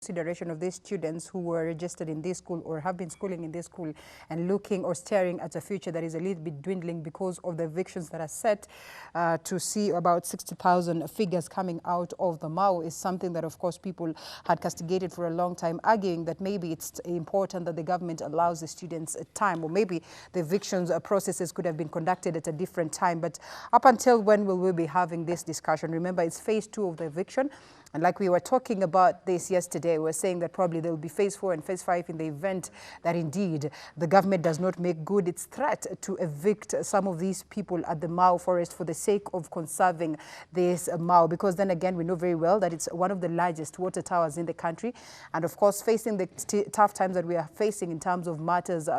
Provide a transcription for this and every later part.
consideration of these students who were registered in this school or have been schooling in this school and looking or staring at a future that is a little bit dwindling because of the evictions that are set to see about 60,000 figures coming out of the Mau is something that, of course, people had castigated for a long time, arguing that maybe it's important that the government allows the students time, or maybe the evictions processes could have been conducted at a different time. But up until when will we be having this discussion? Remember, it's phase 2 of the eviction. And like we were talking about this yesterday, we were saying that probably there will be phase 4 and phase 5 in the event that indeed the government does not make good its threat to evict some of these people at the Mau forest for the sake of conserving this Mau. Because then again, we know very well that it's one of the largest water towers in the country. And of course, facing the tough times that we are facing in terms of matters,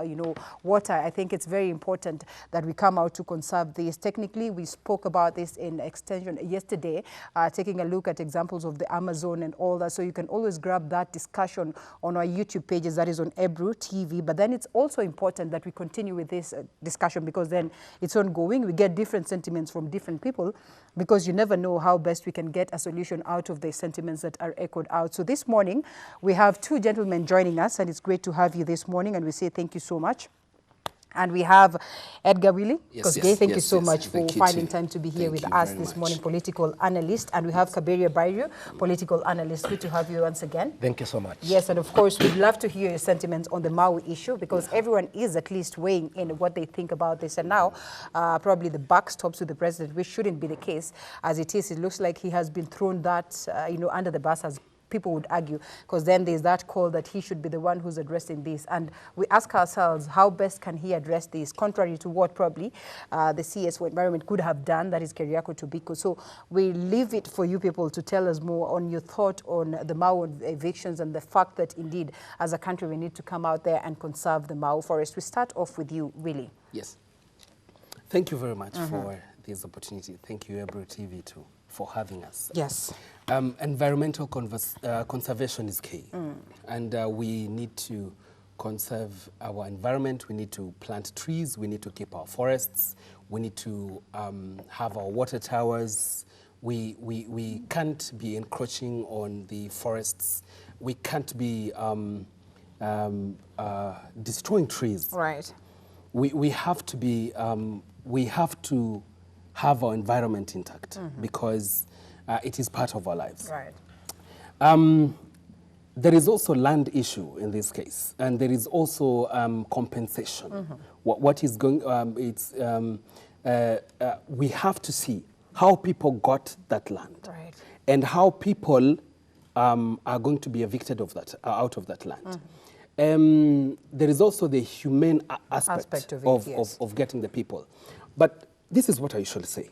water, I think it's very important that we come out to conserve this. Technically, we spoke about this in extension yesterday, taking a look at examples of the Amazon and all that. So you can always grab that discussion on our YouTube pages, that is on Ebru TV. But then it's also important that we continue with this discussion, because then it's ongoing. We get different sentiments from different people, because you never know how best we can get a solution out of the sentiments that are echoed out. So this morning, we have 2 gentlemen joining us, and it's great to have you this morning, and we say thank you so much. And we have Edgar Willie. Thank you so much for finding time to be here with us this morning, political analyst. And we have Kibera, political analyst. Good to have you once again. Thank you so much. Yes, and of course, we'd love to hear your sentiments on the Mau issue, because everyone is at least weighing in what they think about this. And now, probably the buck stops with the president, which shouldn't be the case. As it is, it looks like he has been thrown that, under the bus, as people would argue, because then there's that call that he should be the one who's addressing this. And we ask ourselves, how best can he address this, contrary to what probably the CS for Environment could have done, that is Keriako Tobiko. So we leave it for you people to tell us more on your thought on the Mau evictions and the fact that indeed, as a country, we need to come out there and conserve the Mau forest. We start off with you, Willie. Yes. Thank you very much for this opportunity. Thank you, Ebru TV, too, for having us. Yes. Environmental conservation is key, and we need to conserve our environment. We need to plant trees. We need to keep our forests. We need to have our water towers. We can't be encroaching on the forests. We can't be destroying trees. Right. We have to be. We have to have our environment intact, because it is part of our lives. Right. There is also land issue in this case, and there is also compensation. What is going? We have to see how people got that land, right, and how people are going to be evicted of that, out of that land. There is also the humane aspect of getting the people. But this is what I should say.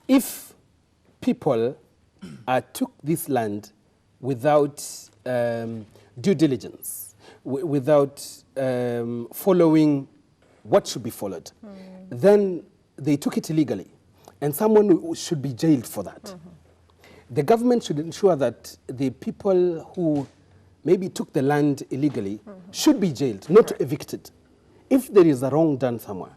If people took this land without due diligence, without following what should be followed, then they took it illegally, and someone should be jailed for that. The government should ensure that the people who maybe took the land illegally should be jailed, not evicted. If there is a wrong done somewhere,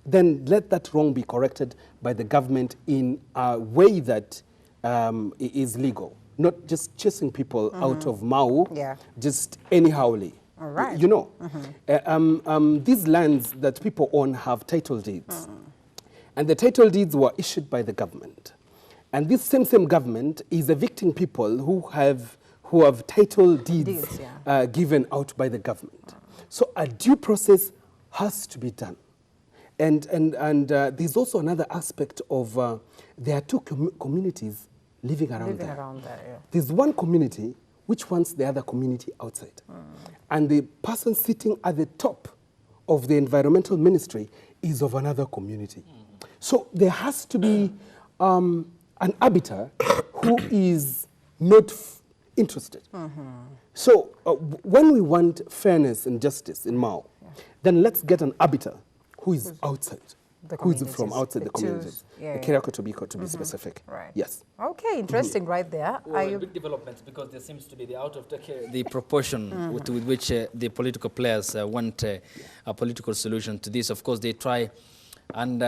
then let that wrong be corrected by the government in a way that is legal, not just chasing people out of Mau, just anyhowly. All right. You know, these lands that people own have title deeds, and the title deeds were issued by the government. And this same government is evicting people who have title deeds given out by the government. So a due process has to be done. And there's also another aspect of, there are 2 communities living around there. There's one community which wants the other community outside. And the person sitting at the top of the environmental ministry is of another community. So there has to be an arbiter who is not interested. So when we want fairness and justice in Mau, then let's get an arbiter who is outside, who is from outside the communities. The Keriako Tobiko, to be specific. Right. Yes. Okay, interesting right there. Well, big developments, because there seems to be out of the proportion with which the political players want a political solution to this. Of course, they try and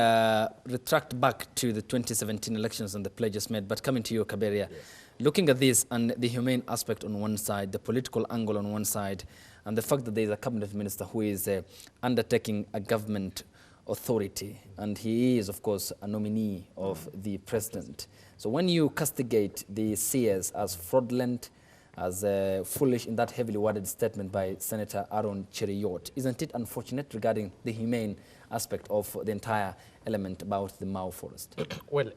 retract back to the 2017 elections and the pledges made. But coming to you, Kibera, Looking at this and the humane aspect on one side, the political angle on one side, and the fact that there is a cabinet minister who is undertaking a government authority, and he is, of course, a nominee of the president. So when you castigate the CS as fraudulent, as foolish in that heavily worded statement by Senator Aaron Cheruiyot, isn't it unfortunate regarding the humane aspect of the entire element about the Mau forest? Well,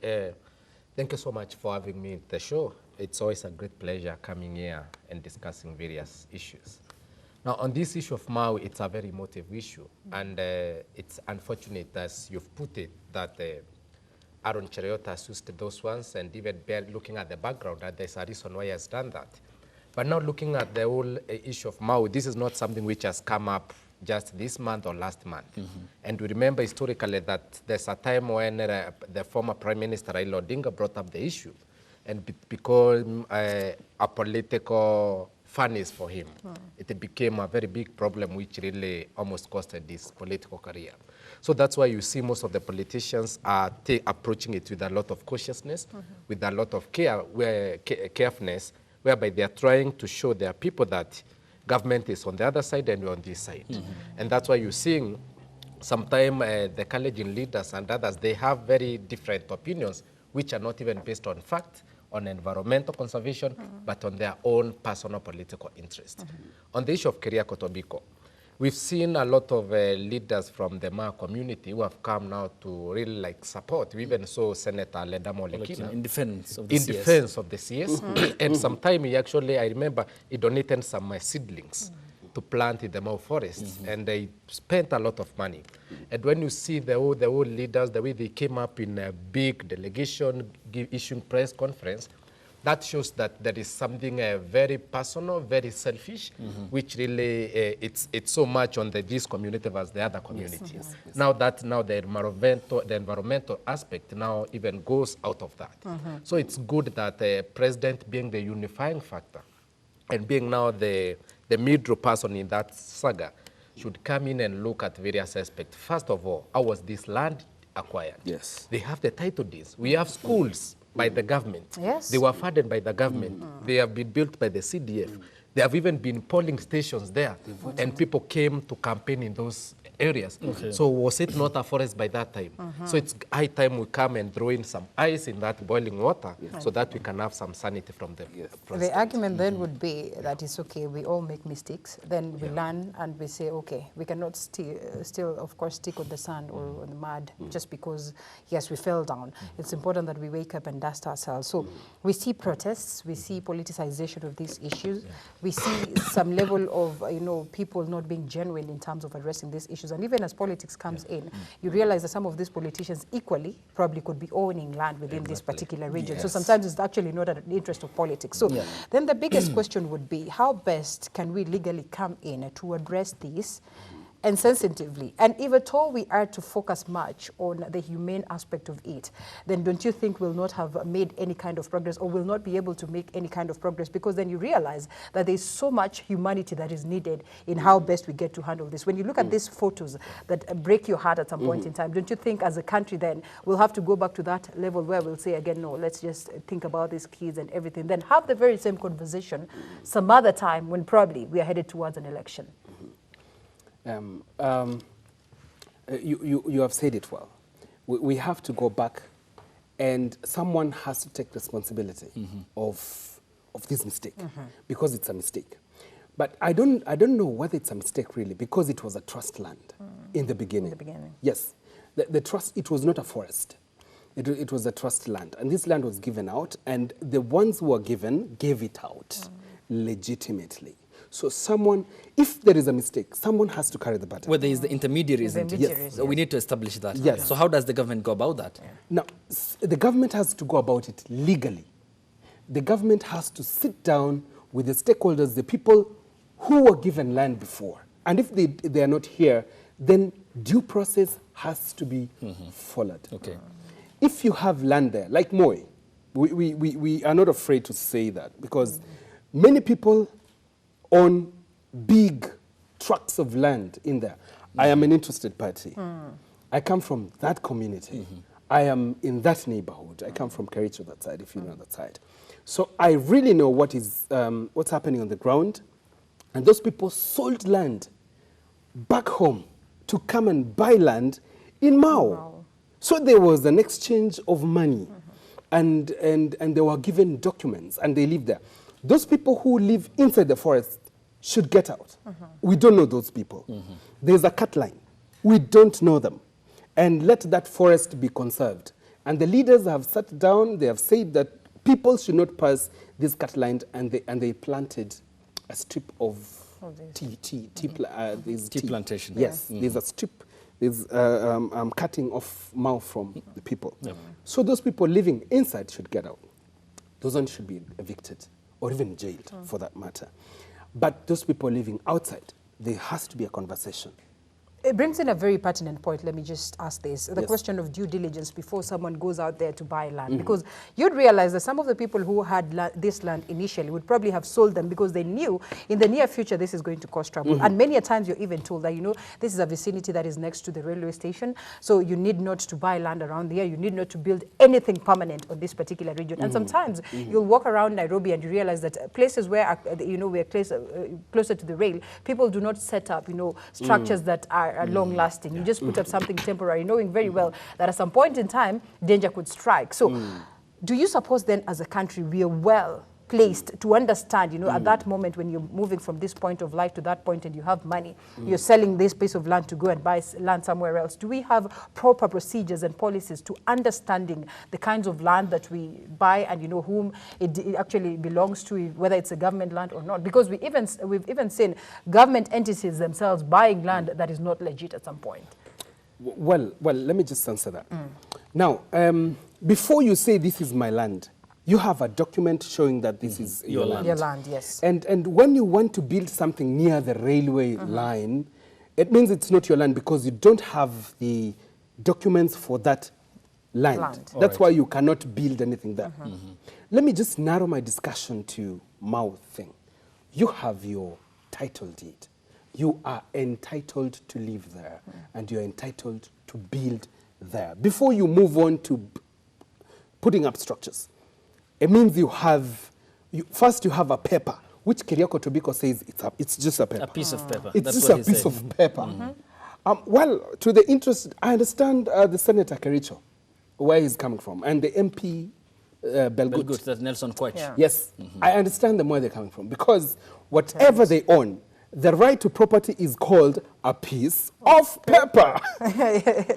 thank you so much for having me at the show. It's always a great pleasure coming here and discussing various issues. Now, on this issue of Mau, it's a very emotive issue, and it's unfortunate, as you've put it, that Aaron Cheruiyot has used those ones, and even looking at the background, that there's a reason why he has done that. But now looking at the whole issue of Mau, this is not something which has come up just this month or last month. And we remember historically that there's a time when the former Prime Minister Raila Odinga brought up the issue and became a political furnace for him. It became a very big problem which really almost costed his political career. So that's why you see most of the politicians are approaching it with a lot of cautiousness, with a lot of carefulness, whereby they are trying to show their people that government is on the other side and we're on this side. And that's why you're seeing sometimes the Kalenjin leaders and others, they have very different opinions, which are not even based on fact, on environmental conservation, but on their own personal political interest. On the issue of Keriako Tobiko, we've seen a lot of leaders from the Maa community who have come now to really support. We even saw Senator Ledamo Lekina in defense of the CS. Defense of the CS. And sometime he actually, I remember, he donated some seedlings to plant in the Mau forest, and they spent a lot of money. And when you see the old leaders, the way they came up in a big delegation, issuing press conference, that shows that there is something very personal, very selfish, which really it's so much on this community as the other communities. Yes. Now the environmental aspect now even goes out of that. So it's good that the president being the unifying factor and being now the middle person in that saga should come in and look at various aspects. First of all, how was this land acquired? Yes. They have the title deeds. We have schools by the government. Yes. They were funded by the government. They have been built by the CDF. There have even been polling stations there, and people came to campaign in those areas. So was it not a forest by that time? So it's high time we come and throw in some ice in that boiling water so that we can have some sanity from the The argument then would be that it's okay, we all make mistakes, then we learn and we say, okay, we cannot still, of course, stick on the sand or on the mud just because, yes, we fell down. It's important that we wake up and dust ourselves. So we see protests, we see politicization of these issues, we see some level of, people not being genuine in terms of addressing these issues. And even as politics comes in, you realize that some of these politicians equally probably could be owning land within this particular region. So sometimes it's actually not an interest of politics. So then the biggest question would be, how best can we legally come in to address these and sensitively? And if at all we are to focus much on the humane aspect of it, then don't you think we'll not have made any kind of progress, or will not be able to make any kind of progress? Because then you realize that there's so much humanity that is needed in how best we get to handle this. When you look at these photos that break your heart at some point in time, don't you think as a country then we'll have to go back to that level where we'll say again, no, let's just think about these kids and everything, then have the very same conversation some other time when probably we are headed towards an election? You have said it well. We have to go back, and someone has to take responsibility of this mistake, because it's a mistake. But I don't know whether it's a mistake really, because it was a trust land in the beginning. In the beginning. Yes, the trust. It was not a forest. It was a trust land, and this land was given out, and the ones who were given gave it out legitimately. So someone, if there is a mistake, someone has to carry the burden. Well, there is the intermediaries, isn't it? Yes. So we need to establish that. Yes. So how does the government go about that? Now, the government has to go about it legally. The government has to sit down with the stakeholders, the people who were given land before. And if they are not here, then due process has to be followed. Okay. If you have land there, like Moi, we are not afraid to say that, because many people own big tracts of land in there. I am an interested party. I come from that community. I am in that neighborhood. I come from Kericho, that side, if you know that side. So I really know what is what's happening on the ground, and those people sold land back home to come and buy land in Mao. So there was an exchange of money, and they were given documents, and they lived there. Those people who live inside the forest should get out. We don't know those people. There's a cut line. We don't know them. And let that forest be conserved. And the leaders have sat down, they have said that people should not pass this cut line, and they planted a strip of tea plantation. Yes, there's a strip, there's cutting off Mao from the people. So those people living inside should get out. Those ones should be evicted or even jailed for that matter. But those people living outside, there has to be a conversation. It brings in a very pertinent point. Let me just ask this. The Yes. question of due diligence before someone goes out there to buy land. Because you'd realize that some of the people who had this land initially would probably have sold them because they knew in the near future this is going to cause trouble. And many a times you're even told that, you know, this is a vicinity that is next to the railway station, so you need not to buy land around there. You need not to build anything permanent on this particular region. And sometimes you'll walk around Nairobi and you realize that places where, you know, we're closer to the rail, people do not set up, you know, structures that are long-lasting. You just put up something temporary, knowing very well that at some point in time, danger could strike. So do you suppose then as a country we are well placed to understand, you know, at that moment when you're moving from this point of life to that point and you have money, you're selling this piece of land to go and buy land somewhere else. Do we have proper procedures and policies to understanding the kinds of land that we buy and, you know, whom it actually belongs to, whether it's a government land or not? Because we've even seen government entities themselves buying land that is not legit at some point. Well, let me just answer that. Now, before you say this is my land, you have a document showing that this is your land. Your land, yes. And when you want to build something near the railway line, it means it's not your land because you don't have the documents for that land. That's why you cannot build anything there. Let me just narrow my discussion to Mao thing. You have your title deed. You are entitled to live there, and you're entitled to build there. Before you move on to putting up structures, it means first you have a paper, which Keriako Tobiko says it's just a paper. A piece of paper. It's That's just what a he piece said. of paper. Well, to the interest, I understand the Senator Kericho, where he's coming from, and the MP Belgut. Good, that's Nelson Quach. Yeah. Yes, I understand them where they're coming from, because whatever they own, the right to property is called a piece of paper.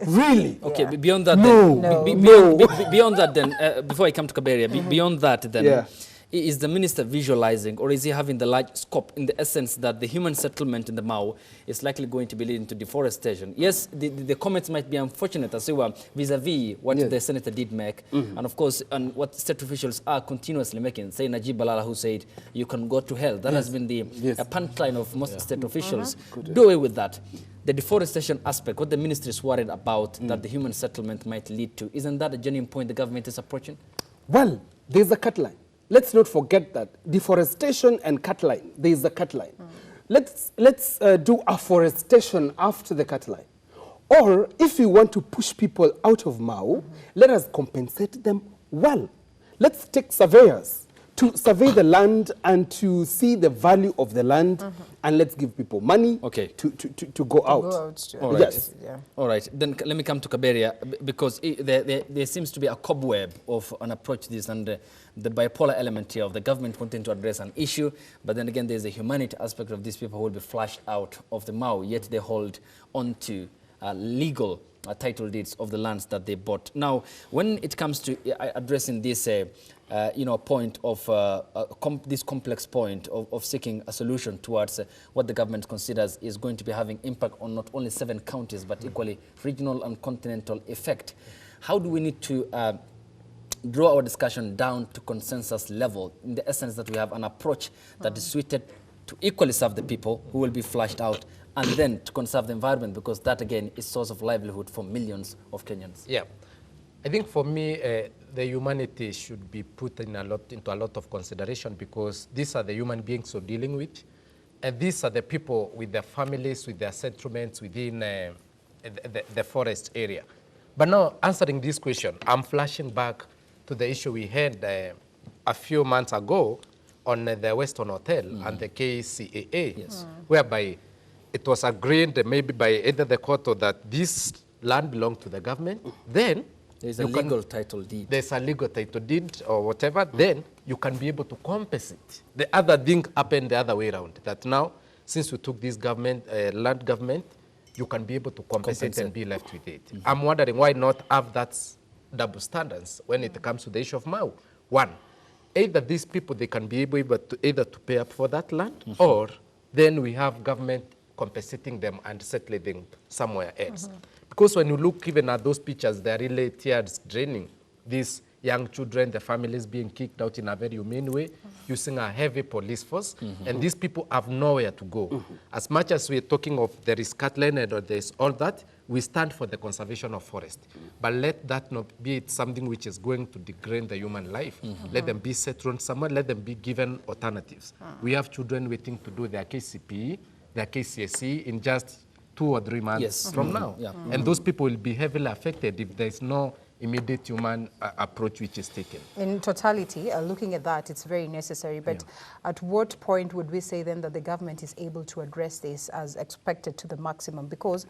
Really? Okay, beyond that, No. then, No. beyond that, then, before I come to Kibera, beyond that, then, is the minister visualizing, or is he having the large scope in the essence that the human settlement in the Mao is likely going to be leading to deforestation? Yes, the comments might be unfortunate, as well, vis-a-vis what the senator did make, and of course, and what state officials are continuously making. Say Najib Balala, who said, you can go to hell. That has been the punchline of most state officials. Do away with that. The deforestation aspect, what the ministry is worried about that the human settlement might lead to, isn't that a genuine point the government is approaching? Well, there's a cut line. Let's not forget that deforestation and cut line, there is a cut line. Let's do afforestation after the cut line. Or if we want to push people out of Mao, let us compensate them well. Let's take surveyors to survey the land and to see the value of the land, and let's give people money to go out. All right. Yes. All right. Then let me come to Kibera, because there seems to be a cobweb of an approach to this, and the bipolar element here of the government wanting to address an issue, but then again there's a humanity aspect of these people who will be flushed out of the Mao, yet they hold on to legal title deeds of the lands that they bought. Now, when it comes to addressing this point of this complex point of seeking a solution towards what the government considers is going to be having impact on not only 7 counties, but equally regional and continental effect, how do we need to draw our discussion down to consensus level, in the essence that we have an approach that is suited to equally serve the people who will be flushed out, and then to conserve the environment, because that again is source of livelihood for millions of Kenyans? Yeah, I think for me, the humanity should be put into a lot of consideration, because these are the human beings we're dealing with, and these are the people with their families, with their settlements within the forest area. But now, answering this question, I'm flashing back to the issue we had a few months ago on the Western Hotel and the KCAA, whereby it was agreed maybe by either the court or that this land belonged to the government, then There's a legal title deed. There's a legal title deed or whatever, then you can be able to compensate. The other thing happened the other way around, that now, since we took this government, land government, you can be able to compensate and be left with it. I'm wondering why not have that double standards when it comes to the issue of Mau. One, either these people, they can be able to either to pay up for that land, or then we have government compensating them and settling them somewhere else. Because when you look even at those pictures, they're really tears draining. These young children, the families being kicked out in a very humane way, using a heavy police force, and these people have nowhere to go. As much as we're talking of there is catland or there's all that, we stand for the conservation of forest. But let that not be something which is going to degrade the human life. Let them be settled somewhere, let them be given alternatives. We have children waiting to do their KCPE, their KCSE in just 2 or 3 months from now. And those people will be heavily affected if there's no immediate human approach which is taken. In totality, looking at that, it's very necessary. But at what point would we say then that the government is able to address this as expected to the maximum? Because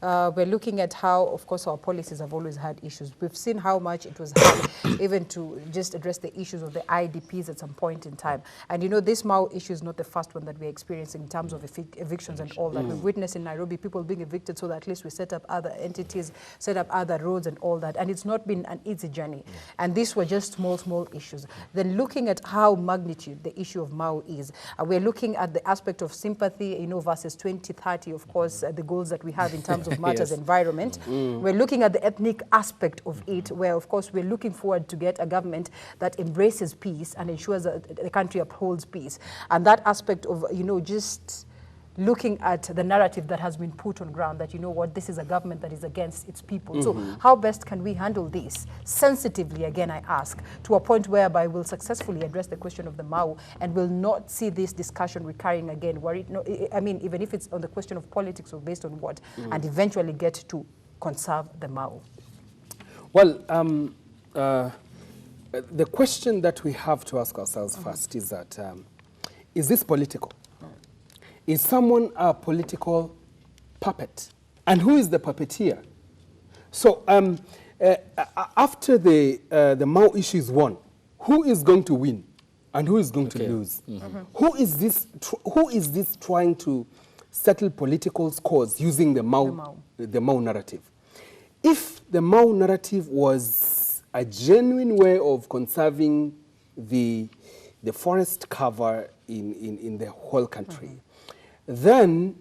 we're looking at how, of course, our policies have always had issues. We've seen how much it was hard even to just address the issues of the IDPs at some point in time. And you know, this Mau issue is not the first one that we're experiencing in terms of evictions and all that. We've witnessed in Nairobi people being evicted so that at least we set up other entities, set up other roads and all that. And it's not been an easy journey. And these were just small issues. Then looking at how magnitude the issue of Mau is, we're looking at the aspect of sympathy, you know, versus 2030, of course, the goals that we have in terms of matters environment. We're looking at the ethnic aspect of it, where, of course, we're looking forward to get a government that embraces peace and ensures that the country upholds peace. And that aspect of, you know, just looking at the narrative that has been put on ground that, you know what, this is a government that is against its people. So how best can we handle this sensitively, again, I ask, to a point whereby we'll successfully address the question of the Mau and will not see this discussion recurring again, where it, no, I mean, even if it's on the question of politics or based on what, and eventually get to conserve the Mau? Well, the question that we have to ask ourselves first is that, is this political? Is someone a political puppet? And who is the puppeteer? So after the Mau issue is won, who is going to win and who is going to lose? Who is this trying to settle political scores using the Mau narrative? If the Mau narrative was a genuine way of conserving the forest cover in the whole country, then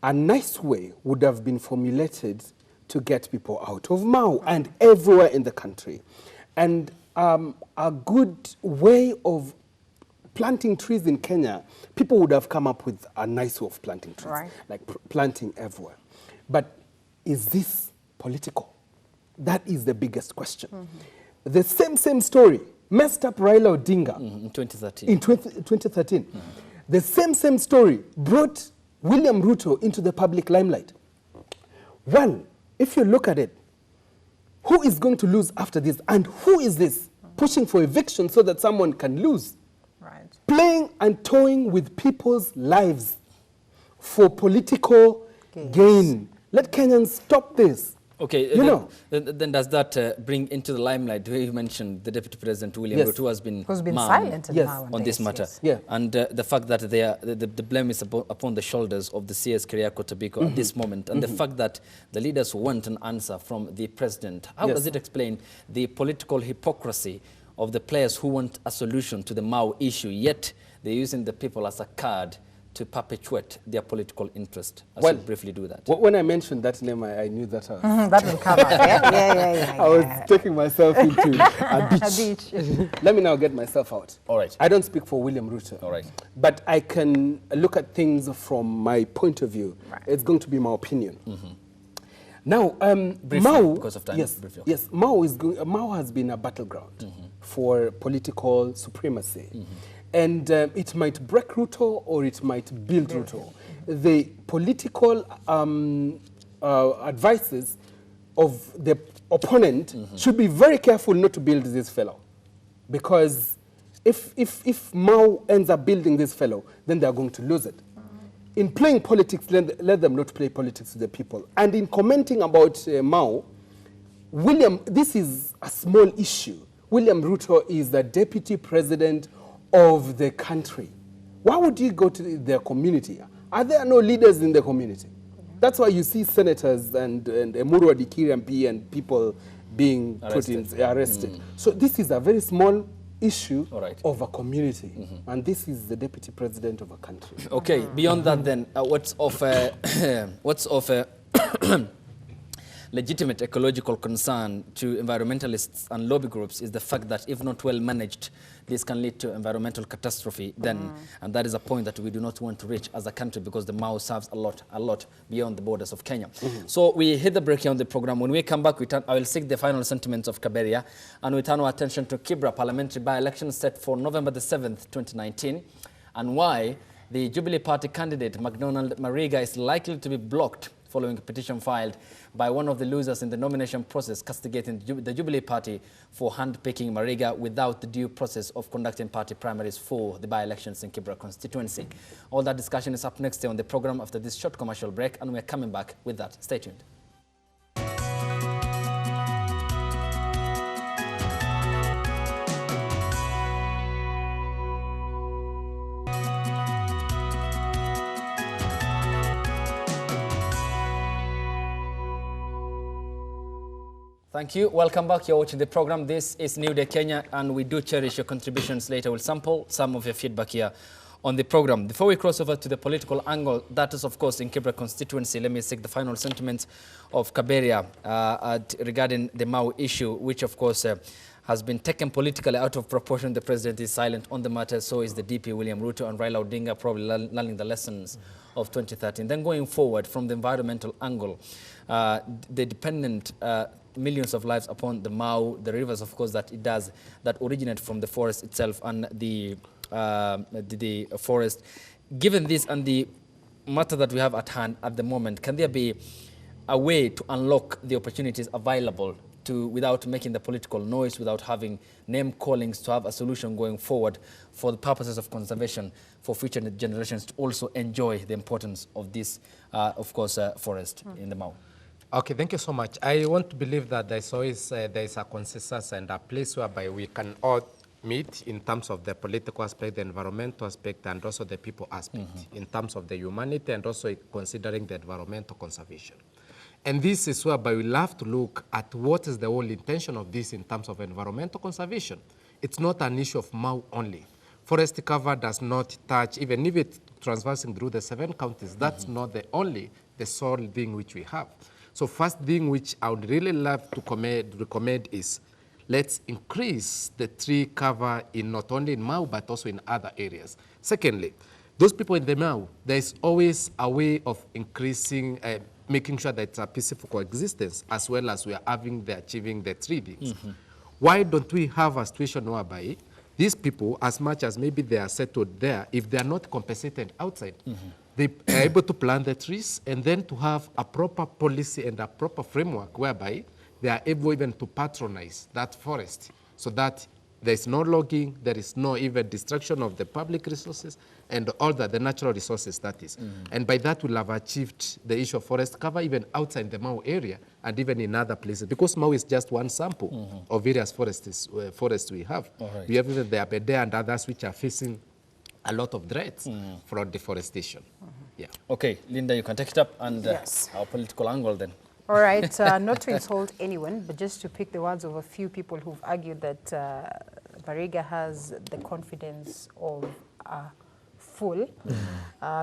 a nice way would have been formulated to get people out of Mau and everywhere in the country. And a good way of planting trees in Kenya, people would have come up with a nice way of planting trees, like planting everywhere. But is this political? That is the biggest question. The same story messed up Raila Odinga in 2013. In 2013. The same story brought William Ruto into the public limelight. Well, if you look at it, who is going to lose after this? And who is this pushing for eviction so that someone can lose? Playing and toying with people's lives for political gain. Let Kenyans stop this. Okay, you know. Then does that bring into the limelight, where you mentioned the Deputy President William Ruto, who has been silent on this matter, and the fact that the blame is upon the shoulders of the CS Keriako Tobiko at this moment, and the fact that the leaders want an answer from the President. How does it explain the political hypocrisy of the players who want a solution to the Mau issue, yet they're using the people as a card to perpetuate their political interest? As you briefly do that. When I mentioned that name, I knew that that will come up. Yeah. I was taking myself into a beach. Let me now get myself out. All right. I don't speak for William Ruto. All right. But I can look at things from my point of view. It's going to be my opinion. Now, briefly, Mau, because of time. Yes, Mau has been a battleground for political supremacy. And it might break Ruto or it might build Ruto. The political advices of the opponent should be very careful not to build this fellow. Because If Mao ends up building this fellow, then they are going to lose it. In playing politics, let them not play politics with the people. And in commenting about Mao, this is a small issue. William Ruto is the deputy president of the country. Why would you go to their community? Are there no leaders in the community? That's why you see senators and Emuru Adikiri MP and people being arrested. So this is a very small issue of a community, and this is the deputy president of a country. Okay, beyond that then, what's of legitimate ecological concern to environmentalists and lobby groups is the fact that if not well managed, this can lead to environmental catastrophe then, and that is a point that we do not want to reach as a country because the Mao serves a lot beyond the borders of Kenya. So we hit the break here on the program. When we come back, I will seek the final sentiments of Kibera, and we turn our attention to Kibera parliamentary by-election set for November the 7th, 2019, and why the Jubilee Party candidate, McDonald Mariga, is likely to be blocked following a petition filed by one of the losers in the nomination process castigating the Jubilee Party for handpicking Mariga without the due process of conducting party primaries for the by-elections in Kibera constituency. All that discussion is up next day on the program after this short commercial break, and we're coming back with that. Stay tuned. Thank you. Welcome back. You're watching the program. This is New Day Kenya, and we do cherish your contributions. Later we'll sample some of your feedback here on the program. Before we cross over to the political angle, that is, of course, in Kibera constituency, let me seek the final sentiments of Kibera regarding the Mao issue, which, of course, has been taken politically out of proportion. The president is silent on the matter. So is the DP, William Ruto, and Raila Odinga, probably learning the lessons of 2013. Then going forward from the environmental angle, the dependent millions of lives upon the Mao, the rivers, of course, that it does, that originate from the forest itself and the forest. Given this and the matter that we have at hand at the moment, can there be a way to unlock the opportunities available without making the political noise, without having name callings, to have a solution going forward for the purposes of conservation for future generations to also enjoy the importance of this, of course, forest in the Mao? Okay, thank you so much. I want to believe that there's always there is a consensus and a place whereby we can all meet in terms of the political aspect, the environmental aspect, and also the people aspect, in terms of the humanity and also considering the environmental conservation. And this is whereby we'll have to look at what is the whole intention of this in terms of environmental conservation. It's not an issue of Mao only. Forest cover does not touch, even if it's traversing through the 7 counties, that's not the sole thing which we have. So first thing which I would really love to recommend is let's increase the tree cover in not only in Mau, but also in other areas. Secondly, those people in the Mau, there's always a way of increasing, making sure that it's a peaceful coexistence, as well as we are achieving the three things. Why don't we have a situation whereby these people, as much as maybe they are settled there, if they are not compensated outside, they are able to plant the trees and then to have a proper policy and a proper framework whereby they are able even to patronize that forest so that there is no logging, there is no even destruction of the public resources and all the natural resources that is. And by that we'll have achieved the issue of forest cover even outside the Mau area and even in other places, because Mau is just one sample of various forests we have. We have even the Abede and others which are facing a lot of threats from deforestation. Yeah. Okay, Linda, you can take it up and our political angle then. All right, not to insult anyone, but just to pick the words of a few people who've argued that Mariga has the confidence of a fool,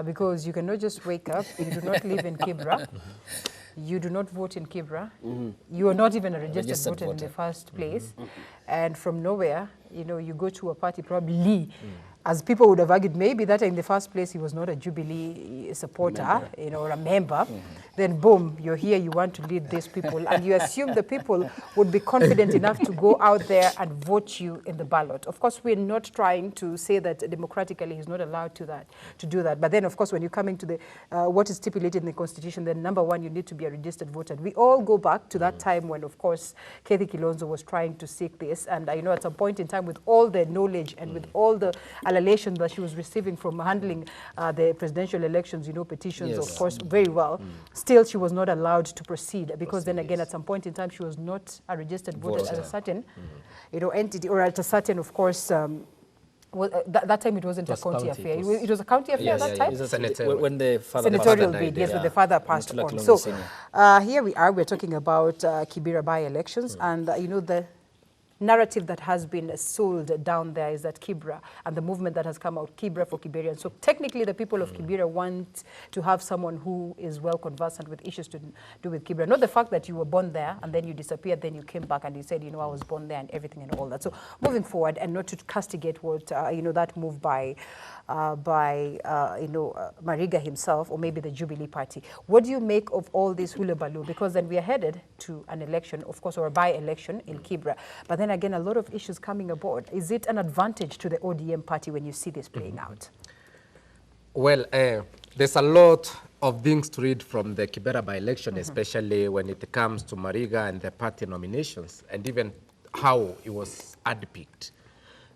because you cannot just wake up, you do not live in Kibera, you do not vote in Kibera, you are not even a registered voter in the first place, and from nowhere, you know, you go to a party probably as people would have argued, maybe that in the first place he was not a Jubilee supporter, you know, or a member. Then boom, you're here, you want to lead these people, and you assume the people would be confident enough to go out there and vote you in the ballot. Of course, we're not trying to say that democratically he's not allowed to do that. But then, of course, when you're coming to the what is stipulated in the Constitution, then number one, you need to be a registered voter. We all go back to that time when, of course, Kathy Kilonzo was trying to seek this, and you know, at some point in time, with all the knowledge and with all the allegations that she was receiving from handling the presidential elections, you know, petitions, of course, very well. Still, she was not allowed to proceed because then again, at some point in time, she was not a registered voter at a certain, you know, entity or at a certain, of course, that time it wasn't a county affair. It was a county affair at that time? When the father senatorial died, bid, yes, when the father passed on. So here we are, we're talking about Kibera by-elections, and you know, the narrative that has been sold down there is that Kibera and the movement that has come out, Kibera for Kiberians. So technically the people of Kibera want to have someone who is well conversant with issues to do with Kibera. Not the fact that you were born there and then you disappeared, then you came back and you said, you know, I was born there and everything and all that. So moving forward, and not to castigate what, you know, that move by you know, Mariga himself or maybe the Jubilee Party. What do you make of all this hullabaloo? Because then we are headed to an election, of course, or a by-election in Kibera. But then again, a lot of issues coming aboard. Is it an advantage to the ODM party when you see this playing out? Well, there's a lot of things to read from the Kibera by-election, especially when it comes to Mariga and the party nominations, and even how it was handpicked.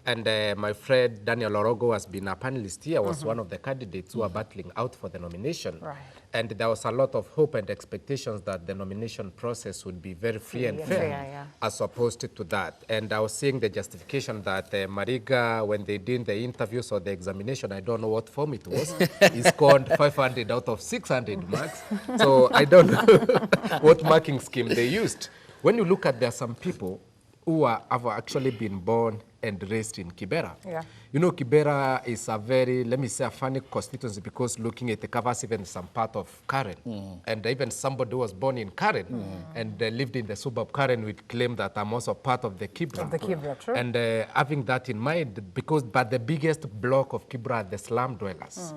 And my friend Daniel Orogo has been a panelist here, was one of the candidates who are battling out for the nomination. Right. And there was a lot of hope and expectations that the nomination process would be very free and fair, as opposed to that. And I was seeing the justification that Mariga, when they did the interviews or the examination, I don't know what form it was, he scored 500 out of 600 marks. So I don't know what marking scheme they used. When you look at, there are some people who have actually been born and raised in Kibera. You know, Kibera is a very, let me say, a funny constituency because looking at it covers even some part of Karen. And even somebody who was born in Karen and lived in the suburb Karen would claim that I'm also part of the Kibera. Of the Kibera, true. And having that in mind, but the biggest block of Kibera are the slum dwellers.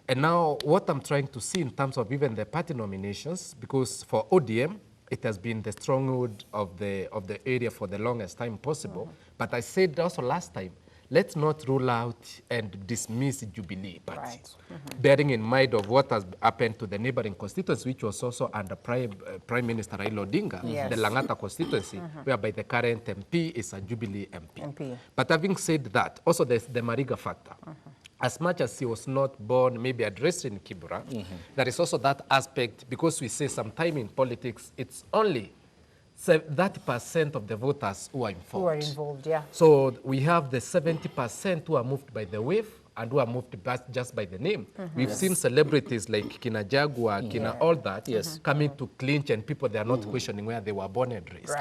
And now what I'm trying to see in terms of even the party nominations, because for ODM, it has been the stronghold of the area for the longest time possible. But I said also last time, let's not rule out and dismiss Jubilee Party, bearing in mind of what has happened to the neighboring constituency, which was also under Prime Minister Raila Odinga, the Langata constituency, whereby the current MP is a Jubilee MP. But having said that, also there's the Mariga factor. As much as he was not born, maybe addressed in Kibera, there is also that aspect, because we say sometime in politics, it's only 30% of the voters who are involved. Who are involved, So we have the 70% who are moved by the wave and who are moved just by the name. We've seen celebrities like Kina Jagua, Kina all that, coming to clinch, and people, they are not questioning where they were born and raised.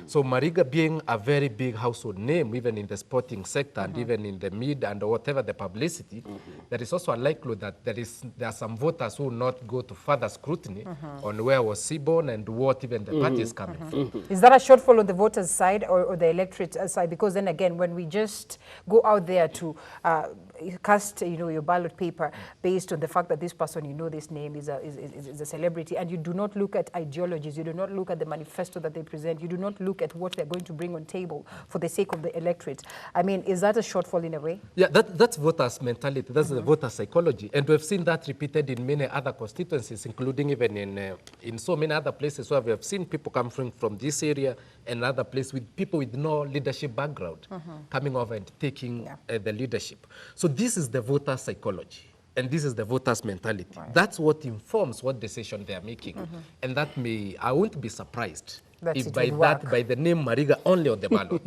So Mariga being a very big household name, even in the sporting sector and even in the media and whatever the publicity, there is also a likelihood that there are some voters who will not go to further scrutiny on where was he born and what even the party is coming from. Is that a shortfall on the voters' side or the electorate side? Because then again, when we just go out there to cast, you know, your ballot paper based on the fact that this person, you know, this name is a celebrity, and you do not look at ideologies, you do not look at the manifesto that they present, you do not look at what they're going to bring on table for the sake of the electorate. I mean, is that a shortfall in a way? Yeah, that's voters' mentality, that's the voter psychology, and we've seen that repeated in many other constituencies, including even in so many other places where we have seen people come from this area and other places with people with no leadership background coming over and taking the leadership. So this is the voter psychology, and this is the voters' mentality. That's what informs what decision they are making, and that I won't be surprised if by the name Mariga only on the ballot,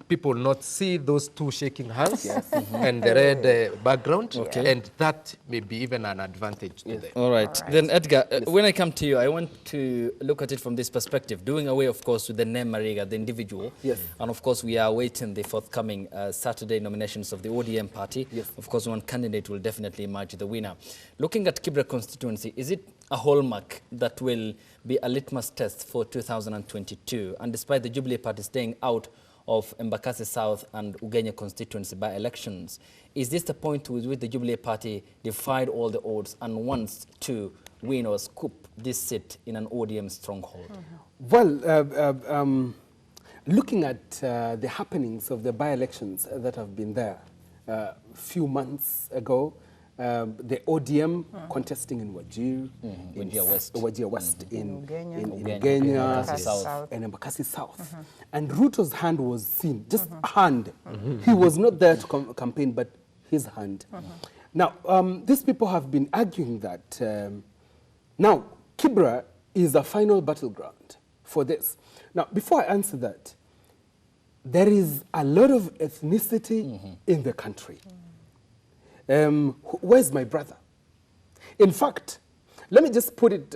people will not see those two shaking hands and the red background, and that may be even an advantage to them. All right. Then Edgar, when I come to you, I want to look at it from this perspective, doing away, of course, with the name Mariga, the individual. And of course, we are awaiting the forthcoming Saturday nominations of the ODM party. Of course, one candidate will definitely emerge the winner. Looking at Kibera constituency, is it a hallmark that will be a litmus test for 2022? And despite the Jubilee Party staying out of Embakasi South and Ugenya constituency by-elections. Is this the point with which the Jubilee Party defied all the odds and wants to win or scoop this seat in an ODM stronghold? Well, looking at the happenings of the by-elections that have been there a few months ago, the ODM contesting in Wajir, Wajir West, in Ugenya, and Embakasi South. And Ruto's hand was seen, just a hand. He was not there to campaign, but his hand. Now, these people have been arguing that now Kibera is a final battleground for this. Now, before I answer that, there is a lot of ethnicity in the country. Where's my brother? In fact, let me just put it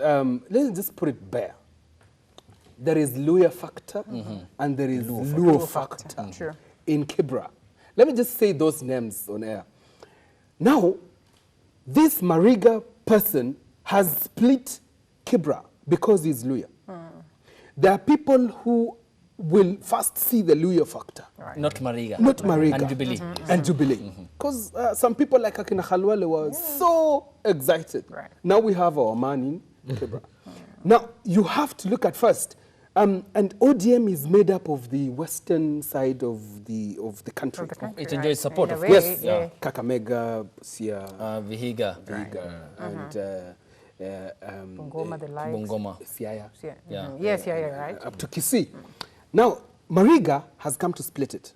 bare. There is Luya factor and there is Luo factor in Kibera. Let me just say those names on air. Now, this Mariga person has split Kibera because he's Luya. There are people who will first see the Luya factor. Right. Not Mariga. Not Mariga. And Jubilee. And Jubilee. Because some people like Akina Khalwale were so excited. Right. Now we have our man in Kibera. Now, you have to look at first, and ODM is made up of the western side of the country. It enjoys support, of Yes, course. Kakamega, Sia, Vihiga. and Bungoma, the likes. Bungoma. Siaya. Yeah. Yes, right. Up to Kisii. Now, Mariga has come to split it,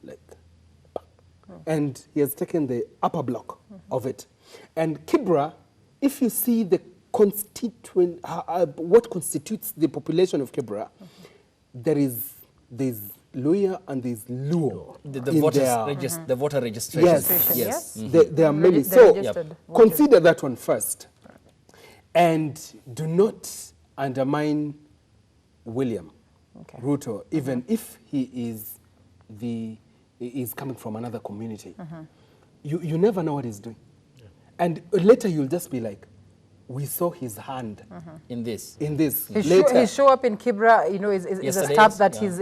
and he has taken the upper block of it. And Kibera, if you see the constituent, what constitutes the population of Kibera, there's Luya and there's Luo. The voter registration. Yes. There are many. So consider that one first. And do not undermine William Ruto, even if he is coming from another community. You never know what he's doing. And later you'll just be like, we saw his hand in this. Later. He show up in Kibera, is a start that his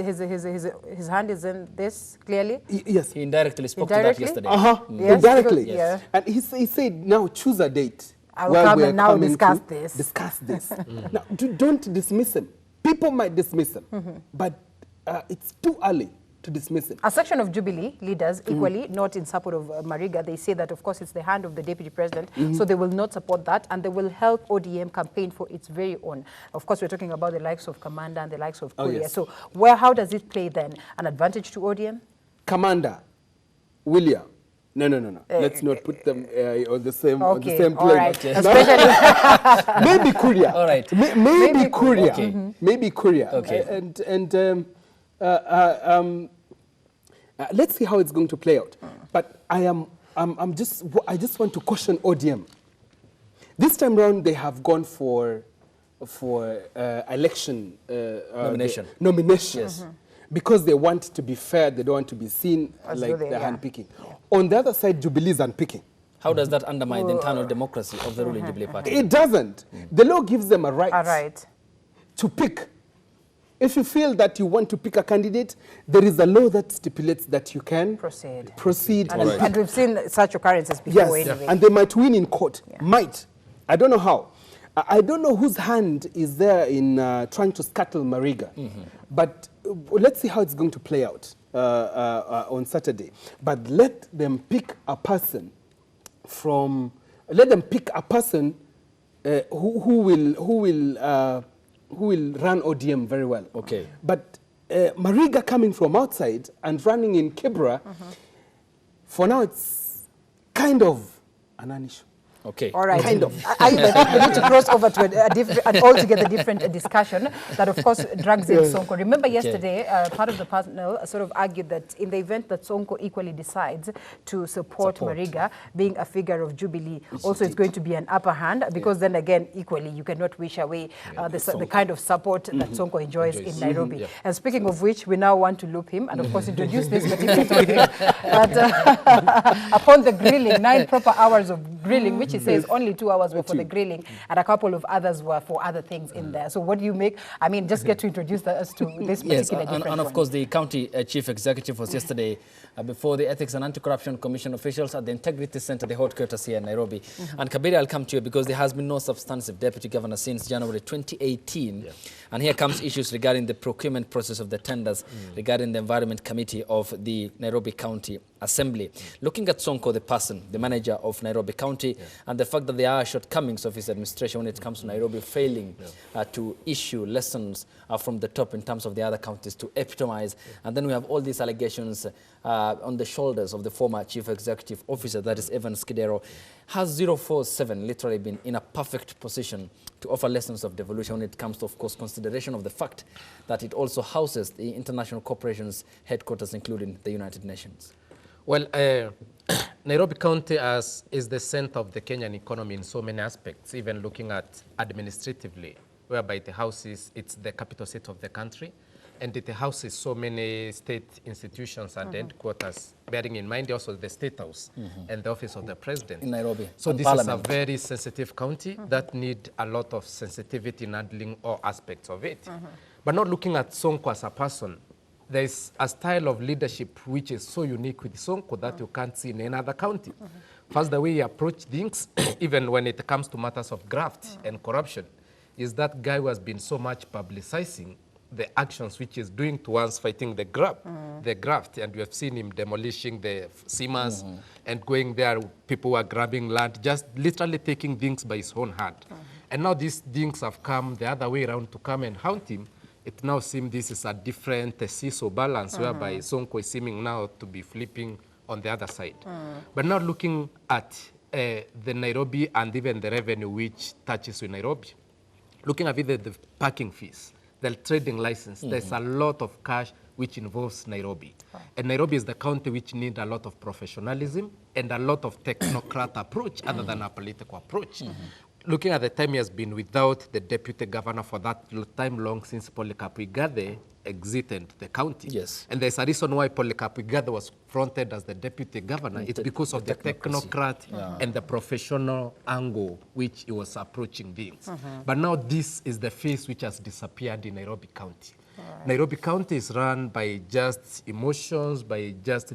hand is in this, clearly? Yes. He indirectly spoke to that yesterday. Yes, indirectly. Yes. And he said, now choose a date. I will come and now discuss this. Discuss this. Now, don't dismiss him. People might dismiss him, but it's too early to dismiss him. A section of Jubilee leaders, equally not in support of Mariga, they say that, of course, it's the hand of the deputy president, so they will not support that, and they will help ODM campaign for its very own. Of course, we're talking about the likes of Commander and the likes of Korea. Yes. So how does it play then? An advantage to ODM? Commander, William. No. Let's not put them on the same plane. All right. Especially maybe Korea. All right. Maybe Korea. Okay. Maybe Korea. Okay. Let's see how it's going to play out. But I just want to caution ODM. This time round, they have gone for election nomination. Yes. Because they want to be fair, they don't want to be seen like they're handpicking. On the other side, Jubilee is handpicking. How does that undermine the internal democracy of the ruling Jubilee Party? It doesn't. The law gives them a right to pick. If you feel that you want to pick a candidate, there is a law that stipulates that you can proceed. And we've seen such occurrences before anyway. And they might win in court. Might. I don't know how. I don't know whose hand is there in trying to scuttle Mariga. But let's see how it's going to play out on Saturday. But let them pick a person who will run ODM very well. Okay. But Mariga coming from outside and running in Kibera, for now it's kind of a non-issue. Okay. All right. Kind of. I think we need to cross over to an altogether different discussion that, of course, drags in Sonko. Remember yesterday, part of the panel sort of argued that in the event that Sonko equally decides to support Mariga, being a figure of Jubilee, also it's going to be an upper hand, because then again, equally, you cannot wish away the kind of support that Sonko enjoys in Nairobi. And speaking of which, we now want to loop him and, of course, introduce this particular topic. But upon the grilling, 9 proper hours of grilling, which he says only 2 hours were for the grilling, and a couple of others were for other things in there. So what do you make? I mean, just get to introduce us to this particular different and of course, the county chief executive was yesterday before the Ethics and Anti-Corruption Commission officials at the Integrity Center, the headquarters here in Nairobi. And Kibera, I'll come to you because there has been no substantive deputy governor since January 2018. And here comes issues regarding the procurement process of the tenders, regarding the Environment Committee of the Nairobi County Assembly. Looking at Sonko, the person, the manager of Nairobi County, and the fact that there are shortcomings of his administration when it comes to Nairobi failing to issue lessons from the top in terms of the other counties to epitomize. And then we have all these allegations on the shoulders of the former chief executive officer, that is Evans Kidero. Has 047 literally been in a perfect position to offer lessons of devolution when it comes to, of course, consideration of the fact that it also houses the international corporations headquarters, including the United Nations? Well, Nairobi County is the center of the Kenyan economy in so many aspects, even looking at administratively, whereby it houses, it's the capital city of the country, and it houses so many state institutions and headquarters, bearing in mind also the State House and the office of the president. In Nairobi. So this Parliament. is a very sensitive county that need a lot of sensitivity in handling all aspects of it. But not looking at Sonko as a person, there is a style of leadership which is so unique with Sonko that you can't see in any other county. First, the way he approached things, even when it comes to matters of graft and corruption, is that guy who has been so much publicizing the actions which is doing towards fighting the graft, and we have seen him demolishing the seamers and going there, people who are grabbing land, just literally taking things by his own hand. And now these things have come the other way around to come and haunt him. It now seems this is a different seesaw balance, whereby Sonko is seeming now to be flipping on the other side. But now looking at the Nairobi and even the revenue which touches with Nairobi, looking at either the parking fees, the trading license, there's a lot of cash which involves Nairobi. And Nairobi is the county which needs a lot of professionalism and a lot of technocrat approach other than a political approach. Looking at the time he has been without the deputy governor for that time long since Polycarp Igade exited the county. Yes. And there's a reason why Polycarp Igade was fronted as the deputy governor. It's because of the technocrat and the professional angle which he was approaching things. But now this is the face which has disappeared in Nairobi County. Nairobi County is run by just emotions, by just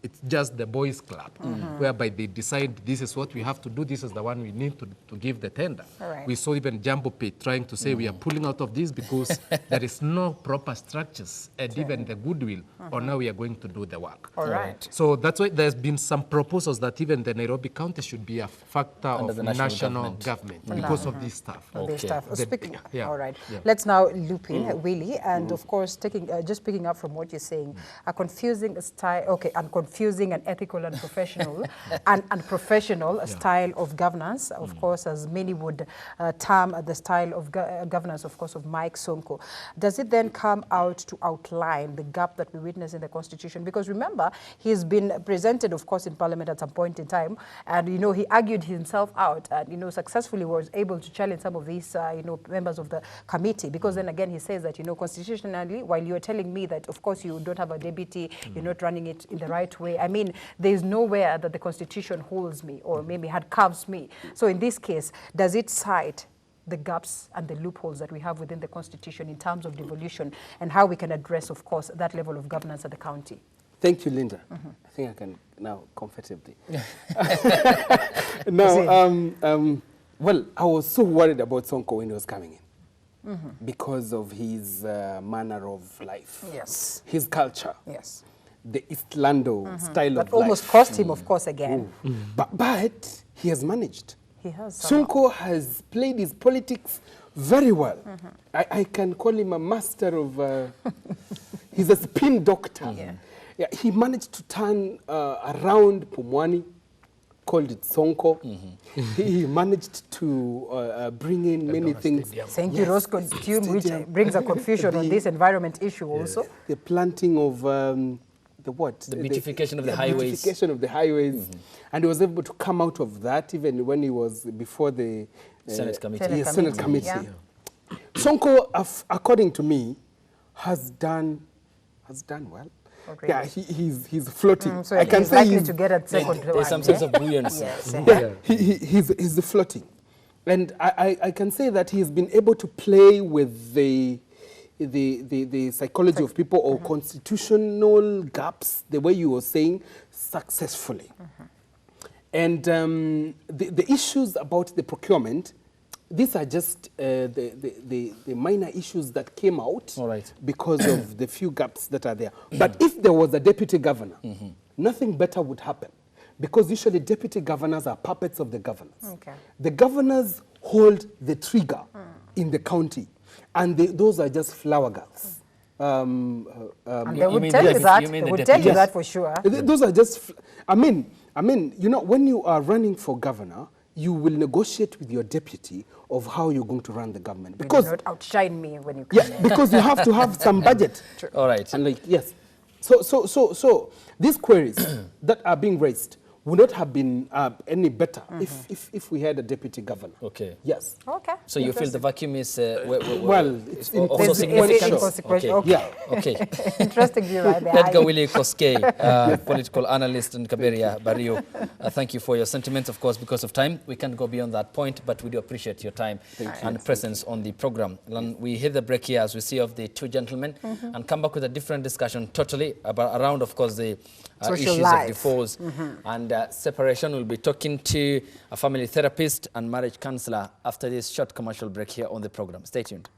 it's just the boys club, whereby they decide this is what we have to do, this is the one we need to give the tender. We saw even Jambo Pay trying to say we are pulling out of this because there is no proper structures and even the goodwill, or now we are going to do the work. So that's why there's been some proposals that even the Nairobi County should be a factor of the national government because of this stuff. Let's now loop in Willie, and of course, just picking up from what you're saying, a confusing style, confusing and ethical and professional and professional style of governance, of course, as many would term the style of governance, of course, of Mike Sonko. Does it then come out to outline the gap that we witness in the Constitution? Because remember, he's been presented, of course, in Parliament at some point in time, and, you know, he argued himself out and, you know, successfully was able to challenge some of these, you know, members of the committee. Because then again, he says that, you know, constitutionally, while you're telling me that, of course, you don't have a deputy, you're not running it in the right way. I mean, there's nowhere that the Constitution holds me or maybe handcuffs me. So in this case, does it cite the gaps and the loopholes that we have within the Constitution in terms of devolution and how we can address, of course, that level of governance at the county? Thank you, Linda. I think I can now comfortably. Now, well, I was so worried about Sonko when he was coming in because of his manner of life. Yes. His culture. Yes. The East Lando style of life. That almost cost him, of course, again. But he has managed. He has. Sonko has played his politics very well. I can call him a master of... he's a spin doctor. Yeah, he managed to turn around Pumwani, called it Sonko. He managed to bring in many things. Thank you, Rose Costume, which brings a confusion on this environment issue also. The planting of the what? The beautification of the highways. Beautification of the highways. And he was able to come out of that even when he was before the Senate Committee. Senate Committee. Sonko, according to me, has done well. really? Yeah, he's floating. So I can he's say likely he's, to get a second There's some one, sense yeah? of buoyancy. Yes. yeah, he's floating. And I can say that he's been able to play with the psychology of people or constitutional gaps, the way you were saying, successfully. And the issues about the procurement, these are just the minor issues that came out All right. because of the few gaps that are there. But if there was a deputy governor, nothing better would happen, because usually deputy governors are puppets of the governors. Okay. The governors hold the trigger in the county, and those are just flower girls. And You they would mean tell the you deputy- that. you mean They the would tell you deputy? that for sure. Those are just, I mean, you know, when you are running for governor, you will negotiate with your deputy of how you're going to run the government. You Because, do not outshine me when you come yeah, in. because you have to have some budget. All right. And like, yes. So these queries that are being raised would not have been any better if we had a deputy governor. Okay. Yes. Okay. So you feel the vacuum is Well, it's also inconsequential. significant? Okay. Yeah. Okay. Interesting view right there. Edgar Willie Koskei, political analyst in Kibera, Barrio. Thank you for your sentiments, of course, because of time. We can't go beyond that point, but we do appreciate your time and presence on the program. And we hit the break here as we see of the two gentlemen and come back with a different discussion totally around, of course, the Social issues life. of divorce and separation. We'll be talking to a family therapist and marriage counselor after this short commercial break here on the program. Stay tuned.